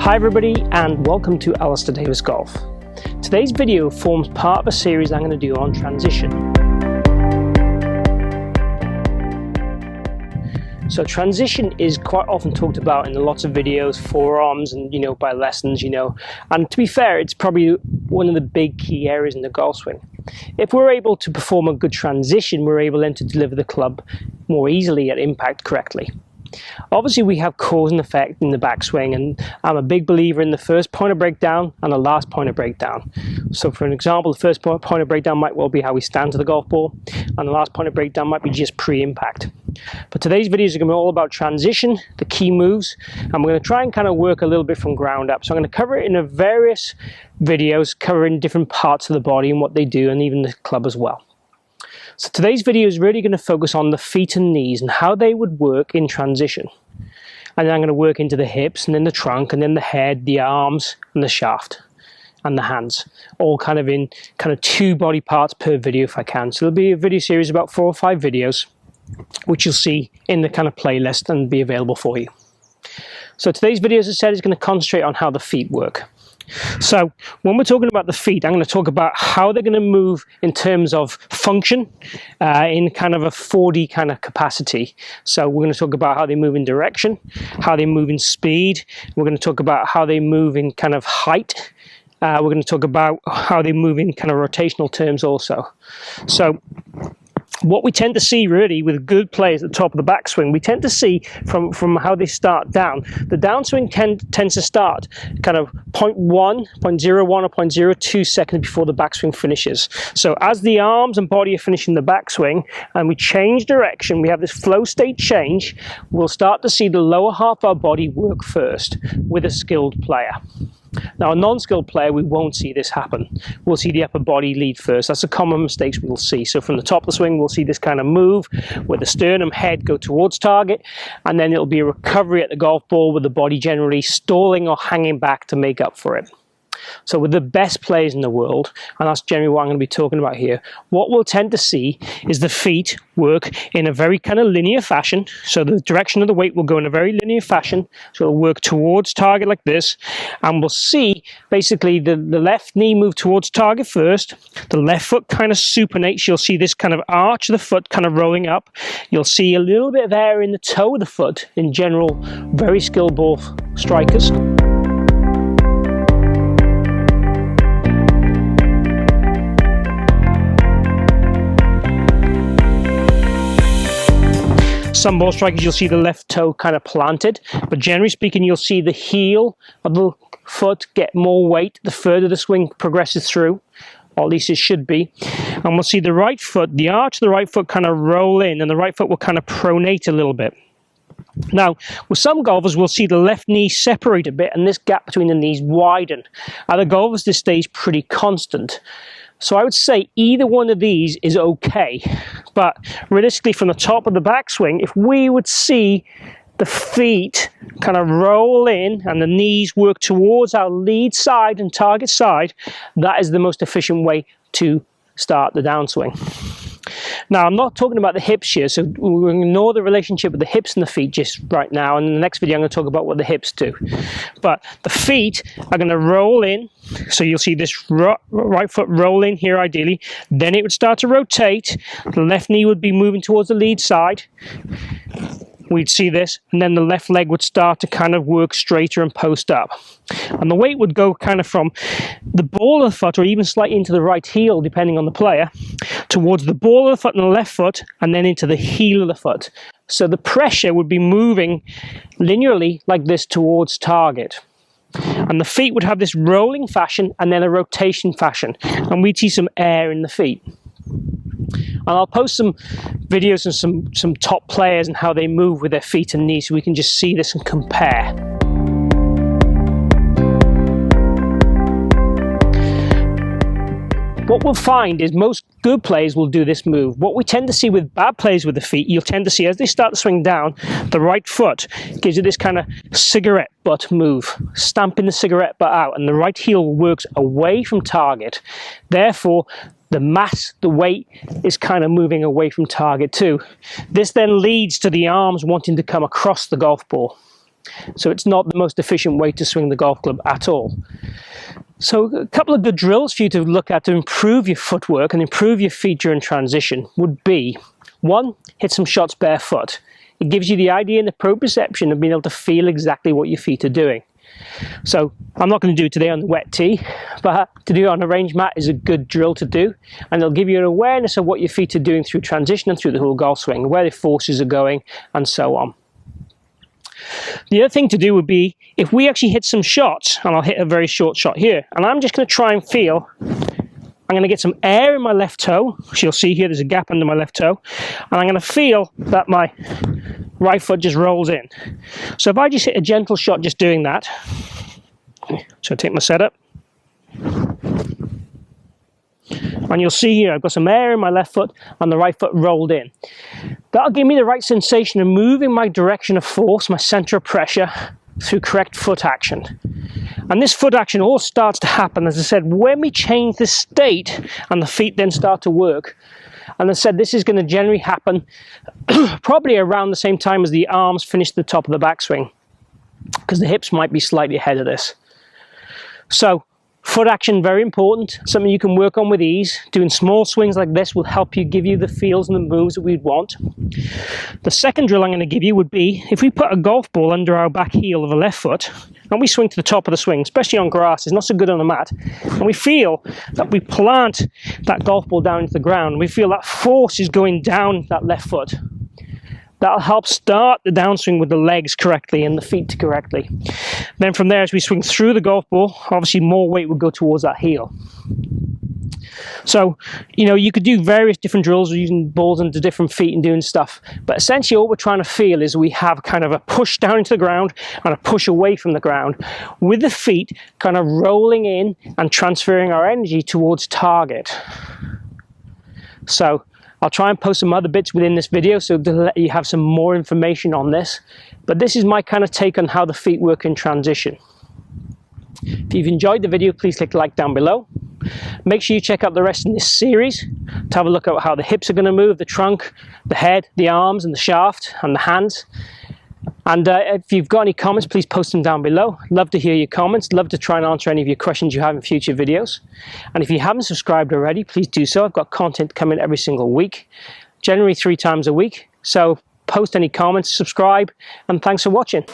Hi everybody and welcome to Alistair Davies Golf. Today's video forms part of a series I'm going to do on transition. So transition is quite often talked about in lots of videos, forearms and by lessons, and to be fair, it's probably one of the big key areas in the golf swing. If we're able to perform a good transition, we're able then to deliver the club more easily at impact correctly. Obviously we have cause and effect in the backswing, and I'm a big believer in the first point of breakdown and the last point of breakdown. So for an example, the first point of breakdown might well be how we stand to the golf ball, and the last point of breakdown might be just pre-impact. But today's videos are going to be all about transition, the key moves, and we're going to try and kind of work a little bit from ground up. So I'm going to cover it in various videos covering different parts of the body and what they do, and even the club as well. So today's video is really going to focus on the feet and knees and how they would work in transition. And then I'm going to work into the hips and then the trunk and then the head, the arms and the shaft and the hands, all kind of in two body parts per video if I can. So there'll be a video series about 4 or 5 videos, which you'll see in the kind of playlist and be available for you. So today's video, as I said, is going to concentrate on how the feet work. So when we're talking about the feet, I'm going to talk about how they're going to move in terms of function in kind of a 4D kind of capacity. So we're going to talk about how they move in direction, how they move in speed. We're going to talk about how they move in kind of height. We're going to talk about how they move in kind of rotational terms also. So what we tend to see really with good players at the top of the backswing, we tend to see from how they start down. The downswing tends to start kind of 0.1, 0.01 or 0.02 seconds before the backswing finishes. So as the arms and body are finishing the backswing and we change direction, we have this flow state change, we'll start to see the lower half of our body work first with a skilled player. Now, a non-skilled player, we won't see this happen. We'll see the upper body lead first. That's the common mistakes we'll see. So from the top of the swing, we'll see this kind of move where the sternum head go towards target, and then it'll be a recovery at the golf ball with the body generally stalling or hanging back to make up for it. So with the best players in the world, and that's generally what I'm going to be talking about here, what we'll tend to see is the feet work in a very kind of linear fashion. So the direction of the weight will go in a very linear fashion. So it'll work towards target like this, and we'll see basically the left knee move towards target first. The left foot kind of supinates. You'll see this kind of arch of the foot kind of rolling up. You'll see a little bit of air in the toe of the foot in general, very skilled ball strikers. Some ball strikers, you'll see the left toe kind of planted, but generally speaking, you'll see the heel of the foot get more weight the further the swing progresses through, or at least it should be. And we'll see the right foot, the arch of the right foot kind of roll in, and the right foot will kind of pronate a little bit. Now, with some golfers, we'll see the left knee separate a bit, and this gap between the knees widen. Other golfers, this stays pretty constant. So I would say either one of these is okay, but realistically from the top of the backswing, if we would see the feet kind of roll in and the knees work towards our lead side and target side, that is the most efficient way to start the downswing. Now, I'm not talking about the hips here, so we're going to ignore the relationship of the hips and the feet just right now. And in the next video, I'm going to talk about what the hips do. But the feet are going to roll in. So you'll see this right foot roll in here ideally. Then it would start to rotate. The left knee would be moving towards the lead side. We'd see this, and then the left leg would start to kind of work straighter and post up. And the weight would go kind of from the ball of the foot, or even slightly into the right heel, depending on the player, towards the ball of the foot and the left foot, and then into the heel of the foot. So the pressure would be moving linearly like this towards target. And the feet would have this rolling fashion and then a rotation fashion. And we'd see some air in the feet. And I'll post some videos of some top players and how they move with their feet and knees so we can just see this and compare. What we'll find is most good players will do this move. What we tend to see with bad players with the feet, you'll tend to see as they start to swing down, the right foot gives you this kind of cigarette butt move, stamping the cigarette butt out, and the right heel works away from target. Therefore, the mass, the weight is kind of moving away from target too. This then leads to the arms wanting to come across the golf ball. So it's not the most efficient way to swing the golf club at all. So a couple of good drills for you to look at to improve your footwork and improve your feet during transition would be, 1, hit some shots barefoot. It gives you the idea and the proprioception of being able to feel exactly what your feet are doing. So I'm not going to do it today on the wet tee, but to do it on a range mat is a good drill to do, and it'll give you an awareness of what your feet are doing through transition and through the whole golf swing, where the forces are going and so on. The other thing to do would be, if we actually hit some shots, and I'll hit a very short shot here, and I'm just going to try and feel, I'm going to get some air in my left toe, so you'll see here there's a gap under my left toe, and I'm going to feel that my right foot just rolls in. So if I just hit a gentle shot just doing that, so I take my setup, and you'll see here I've got some air in my left foot and the right foot rolled in. That'll give me the right sensation of moving my direction of force, my center of pressure, through correct foot action. And this foot action all starts to happen, as I said, when we change the state and the feet then start to work. And as I said, this is going to generally happen probably around the same time as the arms finish the top of the backswing, because the hips might be slightly ahead of this. So foot action, very important, something you can work on with ease. Doing small swings like this will help you, give you the feels and the moves that we'd want. The second drill I'm going to give you would be, if we put a golf ball under our back heel of the left foot, and we swing to the top of the swing, especially on grass, it's not so good on the mat, and we feel that we plant that golf ball down into the ground, we feel that force is going down that left foot. That'll help start the downswing with the legs correctly and the feet correctly. Then from there, as we swing through the golf ball, obviously more weight will go towards that heel. So, you know, you could do various different drills using balls into different feet and doing stuff. But essentially what we're trying to feel is we have kind of a push down into the ground and a push away from the ground, with the feet kind of rolling in and transferring our energy towards target. So I'll try and post some other bits within this video so to let you have some more information on this. But this is my kind of take on how the feet work in transition. If you've enjoyed the video, please click like down below. Make sure you check out the rest in this series to have a look at how the hips are going to move, the trunk, the head, the arms and the shaft and the hands. And if you've got any comments, please post them down below. Love to hear your comments. Love to try and answer any of your questions you have in future videos. And if you haven't subscribed already, please do so. I've got content coming every single week, generally 3 times a week. So post any comments, subscribe, and thanks for watching.